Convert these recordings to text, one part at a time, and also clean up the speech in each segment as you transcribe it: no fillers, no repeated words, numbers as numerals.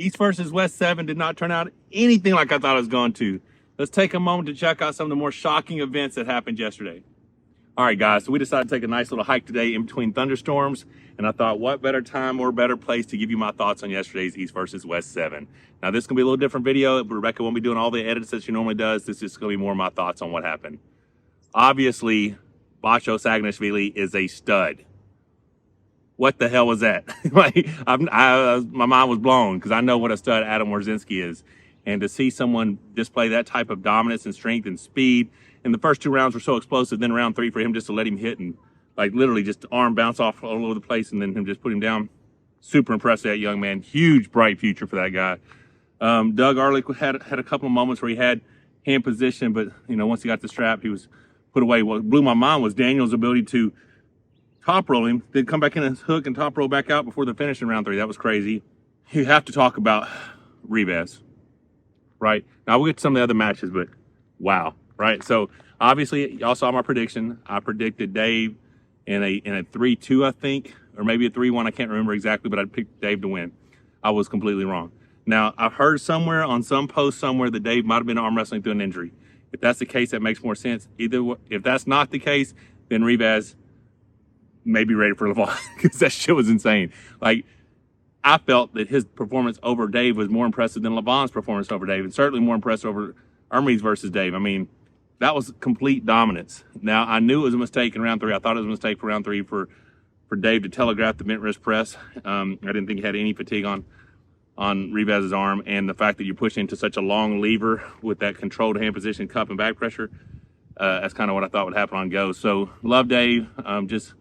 East versus West 7 did not turn out anything like I thought it was going to. Let's take a moment to check out some of the more shocking events that happened yesterday. All right, guys, so we decided to take a nice little hike today in between thunderstorms, and I thought, what better time or better place to give you my thoughts on yesterday's East versus West 7. Now, this is going to be a little different video. Rebecca won't be doing all the edits that she normally does. This is going to be more of my thoughts on what happened. Obviously, Bacho Sanginashvili is a stud. What the hell was that? My mind was blown because I know what a stud Adam Warzinski is. And to see someone display that type of dominance and strength and speed, and the first 2 rounds were so explosive, then round 3 for him just to let him hit and like literally just arm bounce off all over the place and then him just put him down. Super impressed with that young man. Huge, bright future for that guy. Doug Erlich had a couple of moments where he had hand position, but you know, once he got the strap, he was put away. What blew my mind was Daniel's ability to top roll him, then come back in a hook and top roll back out before the finish in round 3. That was crazy. You have to talk about Revaz, right? Now we'll get to some of the other matches, but wow, right? So obviously y'all saw my prediction. I predicted Dave in a 3-2, I think, or maybe a 3-1. I can't remember exactly, but I picked Dave to win. I was completely wrong. Now I've heard somewhere on some post somewhere that Dave might have been arm wrestling through an injury. If that's the case, that makes more sense. If that's not the case, then Revaz may be ready for Levon because that shit was insane. Like, I felt that his performance over Dave was more impressive than Levon's performance over Dave, and certainly more impressive over Ermy's versus Dave. I mean, that was complete dominance. Now, I knew it was a mistake in round 3. I thought it was a mistake for round 3 for Dave to telegraph the bent wrist press. I didn't think he had any fatigue on Revaz's arm, and the fact that you're pushing into such a long lever with that controlled hand position, cup and back pressure, that's kind of what I thought would happen on go. So, love Dave. Just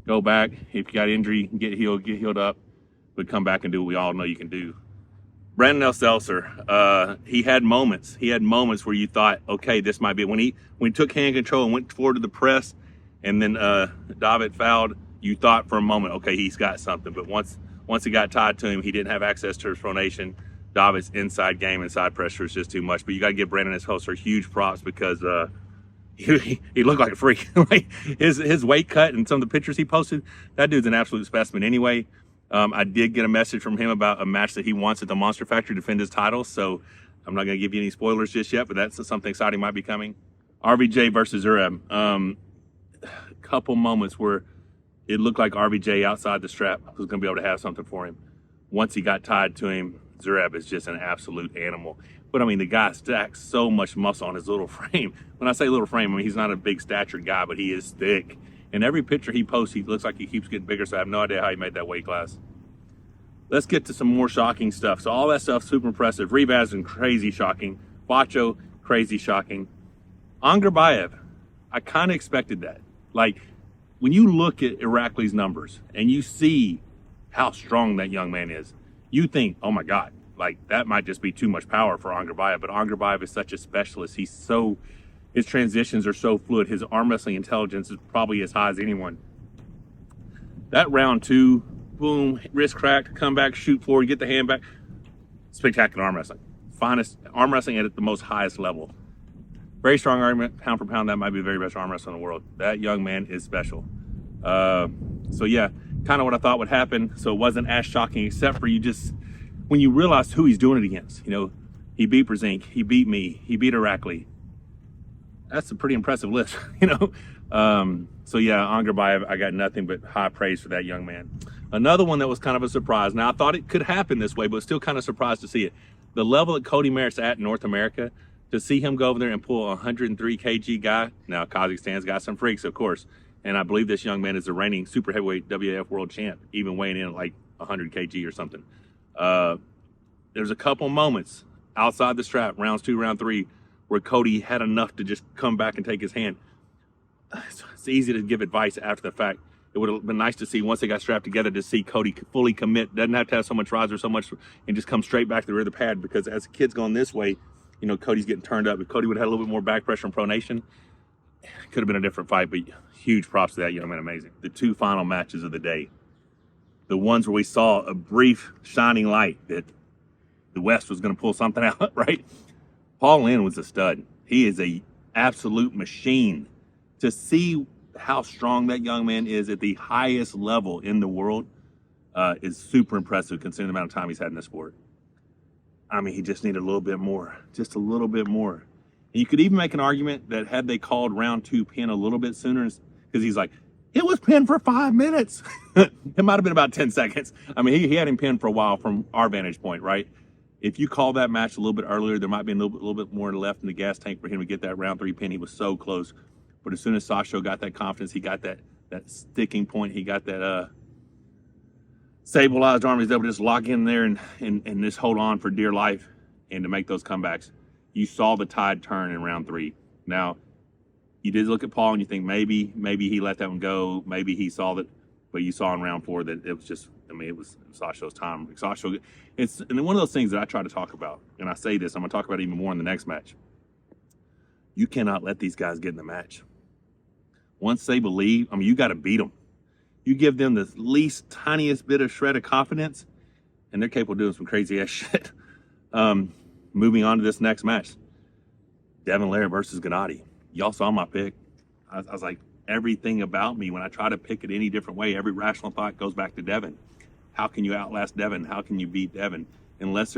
go back. If you got injury, get healed up, but come back and do what we all know you can do. Brandon Ellsessor, he had moments. He had moments where you thought, okay, this might be it. When he took hand control and went forward to the press, and then David fouled, you thought for a moment, okay, he's got something. But once he got tied to him, he didn't have access to his pronation. David's inside game and side pressure is just too much. But you got to give Brandon Ellsessor huge props because he looked like a freak. Like his weight cut and some of the pictures he posted, that dude's an absolute specimen anyway. I did get a message from him about a match that he wants at the Monster Factory to defend his title, so I'm not going to give you any spoilers just yet, but that's something exciting might be coming. RVJ versus Zurab. A couple moments where it looked like RVJ outside the strap was going to be able to have something for him. Once he got tied to him, Zurab is just an absolute animal. But I mean, the guy stacks so much muscle on his little frame. When I say little frame, I mean, he's not a big statured guy, but he is thick. And every picture he posts, he looks like he keeps getting bigger, so I have no idea how he made that weight class. Let's get to some more shocking stuff. So all that stuff, super impressive. Revaz and crazy shocking. Bacho, crazy shocking. Ongarbaev, I kind of expected that. Like, when you look at Irakli's numbers and you see how strong that young man is, you think, oh my God, like that might just be too much power for Ongarbaev. But Ongarbaev is such a specialist. His transitions are so fluid. His arm wrestling intelligence is probably as high as anyone. That round 2, boom, wrist cracked, come back, shoot forward, get the hand back. Spectacular arm wrestling. Finest arm wrestling at the most highest level. Very strong argument, pound for pound, that might be the very best arm wrestler in the world. That young man is special. So yeah, kind of what I thought would happen. So it wasn't as shocking, except for when you realize who he's doing it against. You know, he beat Brzezinski, he beat me, he beat Irakli. That's a pretty impressive list, you know? So yeah, Ongarbaev, I got nothing but high praise for that young man. Another one that was kind of a surprise. Now, I thought it could happen this way, but still kind of surprised to see it. The level that Kody Merrit's at in North America, to see him go over there and pull a 103 kg guy. Now, Kazakhstan's got some freaks, of course. And I believe this young man is the reigning super heavyweight WAF world champ, even weighing in at like 100 kg or something. There's a couple moments outside the strap, rounds 2, round 3, where Kody had enough to just come back and take his hand. It's easy to give advice after the fact. It would have been nice to see, once they got strapped together, to see Kody fully commit. Doesn't have to have so much rise or so much, and just come straight back to the rear of the pad, because as the kid's going this way, you know, Cody's getting turned up. If Kody would have had a little bit more back pressure and pronation, it could have been a different fight, but huge props to that young man, amazing. The 2 final matches of the day. The ones where we saw a brief shining light that the West was going to pull something out, right? Paul Linn was a stud. He is a absolute machine. To see how strong that young man is at the highest level in the world is super impressive, considering the amount of time he's had in the sport. I mean, he just needed a little bit more, just a little bit more. And you could even make an argument that had they called round 2 pin a little bit sooner, because he's like, it was pinned for 5 minutes. It might have been about 10 seconds. I mean, he had him pinned for a while from our vantage point, right? If you call that match a little bit earlier, there might be a little bit more left in the gas tank for him to get that round 3 pin. He was so close. But as soon as Sasho got that confidence, he got that sticking point, he got that stabilized arm, he's able to just lock in there and just hold on for dear life and to make those comebacks. You saw the tide turn in round 3. Now, you did look at Paul and you think maybe he let that one go, maybe he saw that, but you saw in round 4 that it was just, I mean, it was Sasho's time. Sasho, and one of those things that I try to talk about, and I say this, I'm going to talk about it even more in the next match. You cannot let these guys get in the match. Once they believe, I mean, you got to beat them. You give them the least tiniest bit of shred of confidence, and they're capable of doing some crazy ass shit. Moving on to this next match, Devon Larratt versus Genadi. Y'all saw my pick. I was like, everything about me, when I try to pick it any different way, every rational thought goes back to Devon. How can you outlast Devon? How can you beat Devon? Unless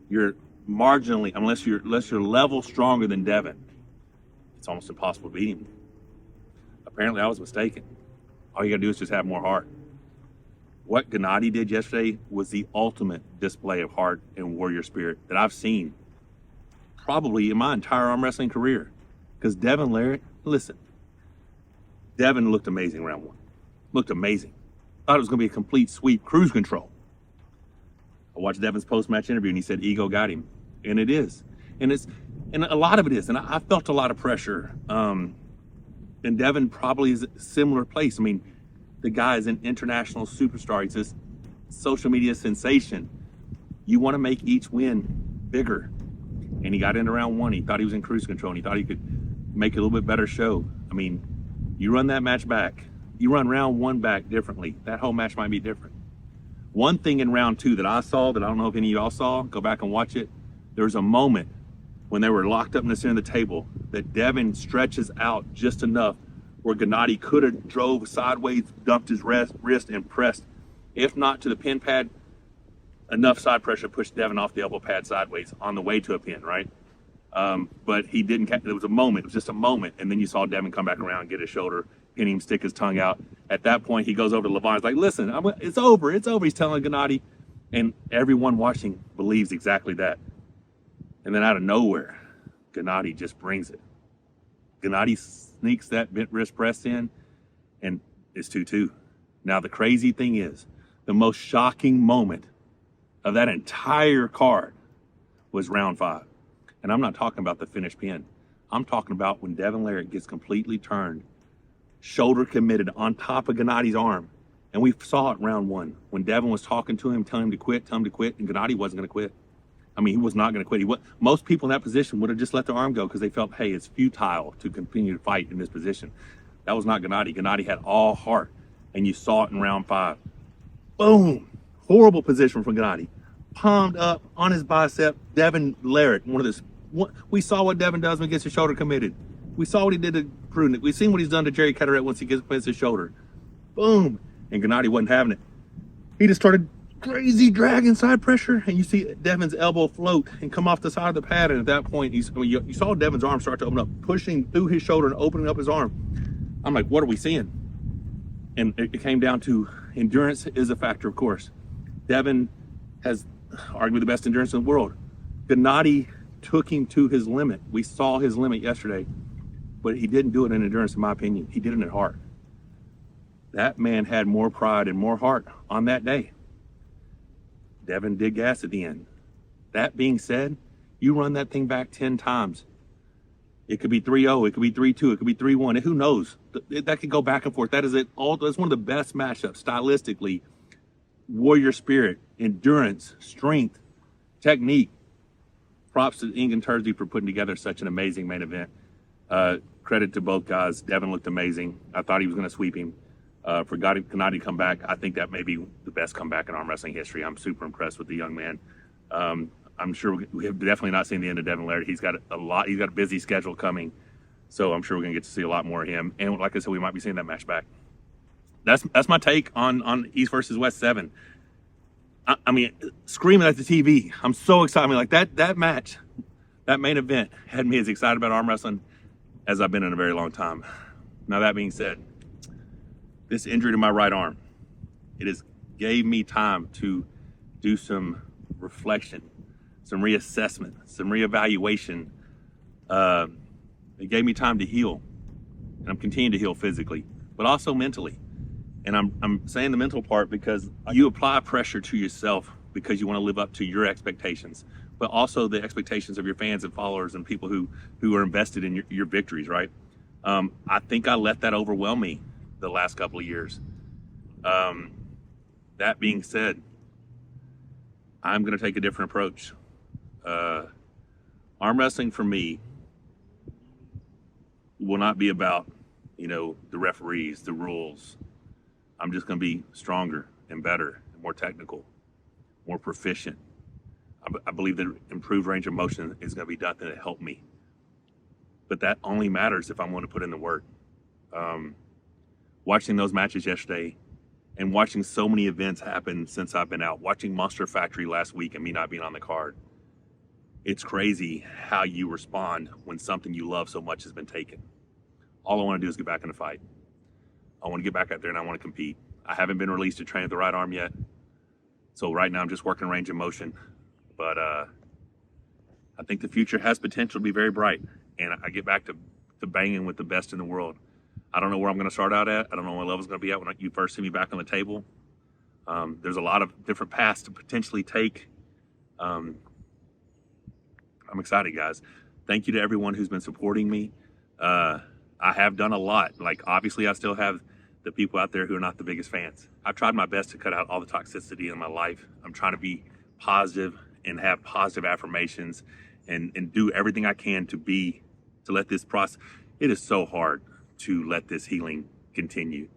you're marginally, unless you're level stronger than Devon, it's almost impossible to beat him. Apparently, I was mistaken. All you gotta do is just have more heart. What Genadi did yesterday was the ultimate display of heart and warrior spirit that I've seen probably in my entire arm wrestling career. Because Devon Larratt, listen, Devon looked amazing round 1. Looked amazing. Thought it was gonna be a complete sweep, cruise control. I watched Devon's post-match interview and he said ego got him. And it is. And a lot of it is. And I felt a lot of pressure. And Devon probably is a similar place. I mean, the guy is an international superstar. He's this social media sensation. You want to make each win bigger. And he got into round 1. He thought he was in cruise control and he thought he could make a little bit better show. I mean, you run that match back. You run round 1 back differently. That whole match might be different. One thing in round 2 that I saw that I don't know if any of y'all saw, go back and watch it. There was a moment when they were locked up in the center of the table that Devon stretches out just enough where Genadi could have drove sideways, dumped his wrist and pressed, if not to the pin pad, enough side pressure pushed Devon off the elbow pad sideways on the way to a pin, right? But he didn't, there was a moment, it was just a moment, and then you saw Devon come back around, get his shoulder, pin him, stick his tongue out. At that point, he goes over to Levon's like, listen, it's over, he's telling Genadi, and everyone watching believes exactly that. And then out of nowhere, Genadi just brings it. Genadi sneaks that bent wrist press in, and it's 2-2. Now, the crazy thing is, the most shocking moment of that entire card was round 5. And I'm not talking about the finish pin. I'm talking about when Devon Larratt gets completely turned, shoulder committed on top of Genadi's arm. And we saw it round 1 when Devon was talking to him, telling him to quit, and Genadi wasn't going to quit. I mean, he was not going to quit. Most people in that position would have just let their arm go because they felt, hey, it's futile to continue to fight in this position. That was not Genadi. Genadi had all heart, and you saw it in round 5. Boom! Horrible position from Genadi. Palmed up on his bicep. Devon Larratt, we saw what Devon does when he gets his shoulder committed. We saw what he did to Prudent. We've seen what he's done to Jerry Catterett once he gets his shoulder. Boom! And Genadi wasn't having it. He just started crazy dragging side pressure, and you see Devon's elbow float and come off the side of the pad, and at that point, you saw Devon's arm start to open up, pushing through his shoulder and opening up his arm. I'm like, what are we seeing? And it came down to endurance is a factor, of course. Devon has arguably the best endurance in the world. Genadi took him to his limit. We saw his limit yesterday, but he didn't do it in endurance, in my opinion. He did it in heart. That man had more pride and more heart on that day. Devon did gas at the end. That being said, you run that thing back 10 times. It could be 3-0, it could be 3-2, it could be 3-1. Who knows? That could go back and forth. That's one of the best matchups stylistically. Warrior spirit, endurance, strength, technique. Props to Ing and Thursday for putting together such an amazing main event. Credit to both guys. Devon looked amazing. I thought he was going to sweep him. For Genadi to come back, I think that may be the best comeback in arm wrestling history. I'm super impressed with the young man. I'm sure we have definitely not seen the end of Devon Larratt. He's got a busy schedule coming, so I'm sure we're gonna get to see a lot more of him. And like I said, we might be seeing that match back. That's my take on East versus West 7. I mean, screaming at the TV. I'm so excited. I mean, like that match, that main event had me as excited about arm wrestling as I've been in a very long time. Now, that being said, this injury to my right arm, it has gave me time to do some reflection, some reassessment, some reevaluation. It gave me time to heal, and I'm continuing to heal physically, but also mentally. And I'm saying the mental part because you apply pressure to yourself because you want to live up to your expectations, but also the expectations of your fans and followers and people who are invested in your victories, right? I think I let that overwhelm me the last couple of years. That being said, I'm going to take a different approach. Arm wrestling for me will not be about, the referees, the rules. I'm just going to be stronger and better and more technical, more proficient. I believe that improved range of motion is going to be done to help me. But that only matters if I'm going to put in the work. Watching those matches yesterday and watching so many events happen since I've been out, watching Monster Factory last week and me not being on the card, it's crazy how you respond when something you love so much has been taken. All I want to do is get back in the fight. I want to get back out there and I want to compete. I haven't been released to train with the right arm yet. So right now I'm just working range of motion. But I think the future has potential to be very bright. And I get back to banging with the best in the world. I don't know where I'm going to start out at. I don't know what level's going to be at when you first see me back on the table. There's a lot of different paths to potentially take. I'm excited, guys. Thank you to everyone who's been supporting me. I have done a lot. Like, obviously, I still have the people out there who are not the biggest fans. I've tried my best to cut out all the toxicity in my life. I'm trying to be positive and have positive affirmations and do everything I can to let this process. It is so hard to let this healing continue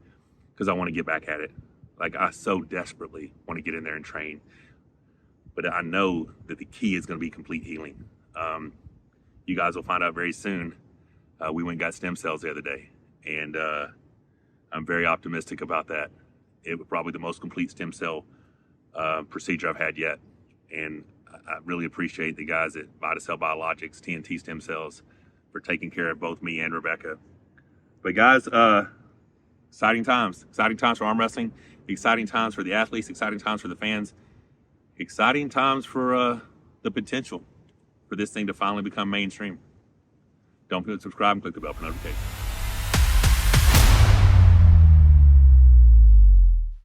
because I want to get back at it. Like, I so desperately want to get in there and train. But I know that the key is going to be complete healing. You guys will find out very soon. We went and got stem cells the other day, and I'm very optimistic about that. It was probably the most complete stem cell procedure I've had yet. And I really appreciate the guys at VitaCell Biologics, TNT Stem Cells, for taking care of both me and Rebecca. But guys, exciting times for arm wrestling, exciting times for the athletes, exciting times for the fans, exciting times for the potential for this thing to finally become mainstream. Don't forget to subscribe and click the bell for notifications.